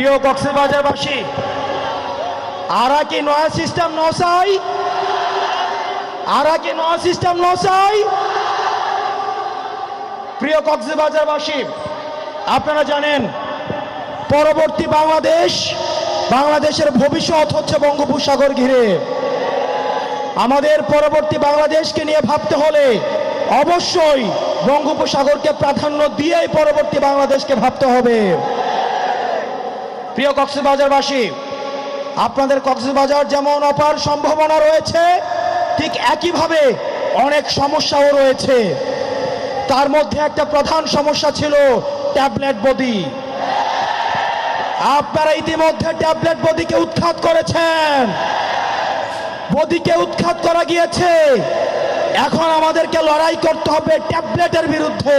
প্রিয় কক্সবাজারবাসী, আরা কি নয়া সিস্টেম নসাই, আরা কি নয়া সিস্টেম নসাই। প্রিয় কক্সবাজারবাসী, আপনারা জানেন পরবর্তী বাংলাদেশের ভবিষ্যৎ হচ্ছে বঙ্গোপসাগর ঘিরে। আমাদের পরবর্তী বাংলাদেশকে নিয়ে ভাবতে হলে অবশ্যই বঙ্গোপসাগরকে প্রাধান্য দিয়েই পরবর্তী বাংলাদেশকে ভাবতে হবে। প্রিয় কক্সবাজারবাসী, আপনাদের কক্সবাজার যেমন অপার সম্ভাবনা রয়েছে, ঠিক একইভাবে অনেক সমস্যাও রয়েছে। তার মধ্যে একটা প্রধান সমস্যা ছিল ট্যাবলেট বডি। আপনারা ইতিমধ্যে ট্যাবলেট বডিকে উৎখাত করেছেন, বডিকে উৎখাত করা গিয়েছে। এখন আমাদেরকে লড়াই করতে হবে ট্যাবলেটের বিরুদ্ধে,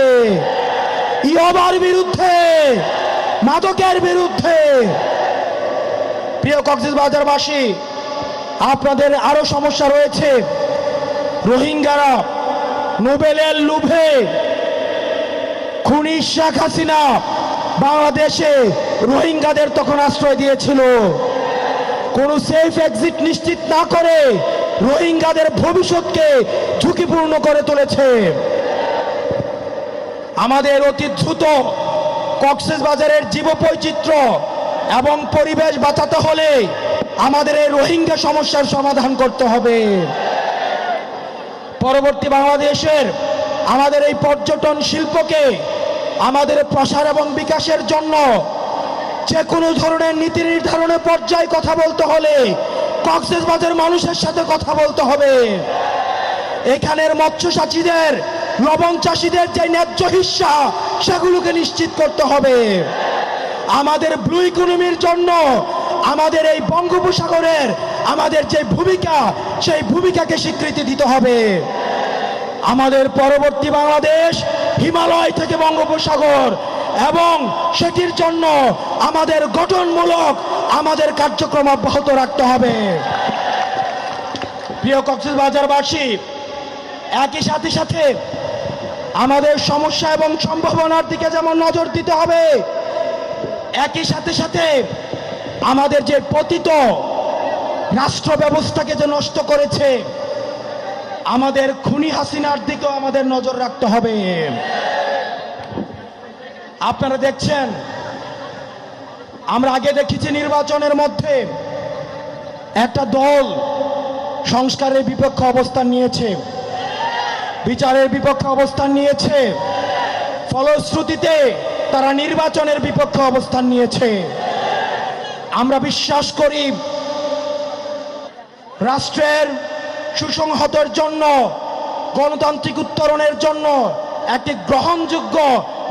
ইয়াবার বিরুদ্ধে, মাদকের বিরুদ্ধে। প্রিয় কক্সবাজারবাসী, আপনাদের আরো সমস্যা রয়েছে। রোহিঙ্গারা নোবেলের লোভে খুনি শেখ হাসিনা বাংলাদেশে রোহিঙ্গাদের তখন আশ্রয় দিয়েছিল। কোনো সেফ এক্সিট নিশ্চিত না করে রোহিঙ্গাদের ভবিষ্যৎকে ঝুঁকিপূর্ণ করে তুলেছে। আমাদের অতি দ্রুত কক্সবাজারের জীববৈচিত্র্য এবং পরিবেশ বাঁচাতে হলে আমাদের এই রোহিঙ্গা সমস্যার সমাধান করতে হবে। পরবর্তী বাংলাদেশের আমাদের এই পর্যটন শিল্পকে আমাদের প্রসার এবং বিকাশের জন্য যে কোনো ধরনের নীতি নির্ধারণের পর্যায়ে কথা বলতে হলে কক্সবাজার মানুষের সাথে কথা বলতে হবে। এখানের মৎস্য চাষীদের, লবণ চাষীদের যে ন্যায্য হিস্সা সেগুলোকে নিশ্চিত করতে হবে। আমাদের ব্লু ইকোনমির জন্য আমাদের এই বঙ্গোপসাগরের আমাদের যে ভূমিকা, সেই ভূমিকাকে স্বীকৃতি দিতে হবে। আমাদের পরবর্তী বাংলাদেশ হিমালয় থেকে বঙ্গোপসাগর, এবং সেটির জন্য আমাদের গঠনমূলক আমাদের কার্যক্রম অব্যাহত রাখতে হবে। প্রিয় কক্সবাজারবাসী, একই সাথে আমাদের সমস্যা এবং সম্ভাবনার দিকে যেমন নজর দিতে হবে, একই সাথে আমাদের যে পতিত রাষ্ট্র ব্যবস্থাকে যে নষ্ট করেছে আমাদের খুনি হাসিনার দিকেও আমাদের নজর রাখতে হবে। আপনারা দেখছেন, আমরা আগে দেখেছি নির্বাচনের মধ্যে একটা দল সংস্কারের বিপক্ষে অবস্থান নিয়েছে, বিচারের বিপক্ষে অবস্থান নিয়েছে, ফলশ্রুতিতে তারা নির্বাচনের বিপক্ষে অবস্থান নিয়েছে। আমরা বিশ্বাস করি রাষ্ট্রের সুসংহতের জন্য, গণতান্ত্রিক উত্তরণের জন্য একটি গ্রহণযোগ্য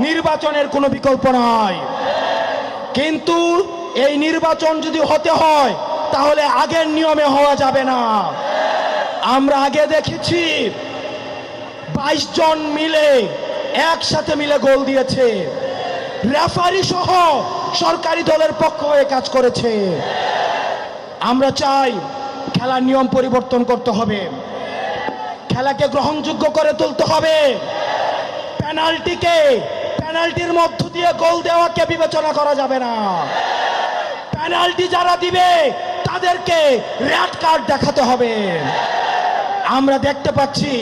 নির্বাচনের কোনো বিকল্প নাই। কিন্তু এই নির্বাচন যদি হতে হয় তাহলে আগের নিয়মে হওয়া যাবে না। আমরা আগে দেখেছি 22 জন মিলে একসাথে মিলে গোল দিয়েছে, রেফারি সহ সরকারি দলের পক্ষ হয়ে কাজ করেছে। আমরা চাই খেলার নিয়ম পরিবর্তন করতে হবে, খেলাকে গ্রহণযোগ্য করে তুলতে হবে। পেনাল্টির মধ্য দিয়ে গোল দেওয়াকে বিবেচনা করা যাবে না। পেনাল্টি যারা দিবে তাদেরকে রেড কার্ড দেখাতে হবে। আমরা দেখতে পাচ্ছি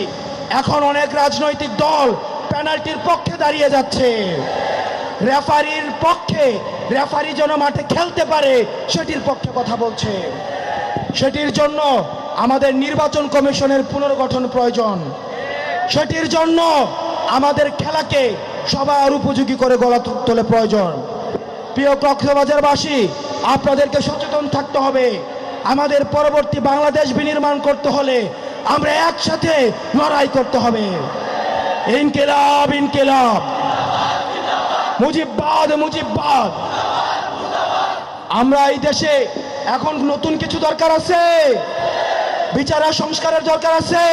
এখন অনেক রাজনৈতিক দল পেনাল্টির পক্ষে দাঁড়িয়ে যাচ্ছে। রেফারির পক্ষে, রেফারি যেন মাঠে খেলতে পারে সেটির পক্ষে কথা বলছে। সেটির জন্য আমাদের নির্বাচন কমিশনের পুনর্গঠন প্রয়োজন। সেটির জন্য আমাদের খেলাকে সবার উপযোগী করে গড়ে তোলা প্রয়োজন। প্রিয় কক্সবাজারবাসী, আপনাদেরকে সচেতন থাকতে হবে। আমাদের পরবর্তী বাংলাদেশ বিনির্মাণ করতে হলে আমরা একসাথে লড়াই করতে হবে। ইনকিলাব ইনকিলাব, মুজিববাদ মুজিববাদ। আমরা এই দেশে এখন নতুন কিছু দরকার আছে, বিচার আর সংস্কারের দরকার আছে।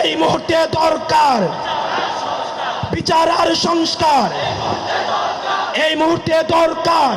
এই মুহূর্তে দরকার বিচার আর সংস্কার, এই মুহূর্তে দরকার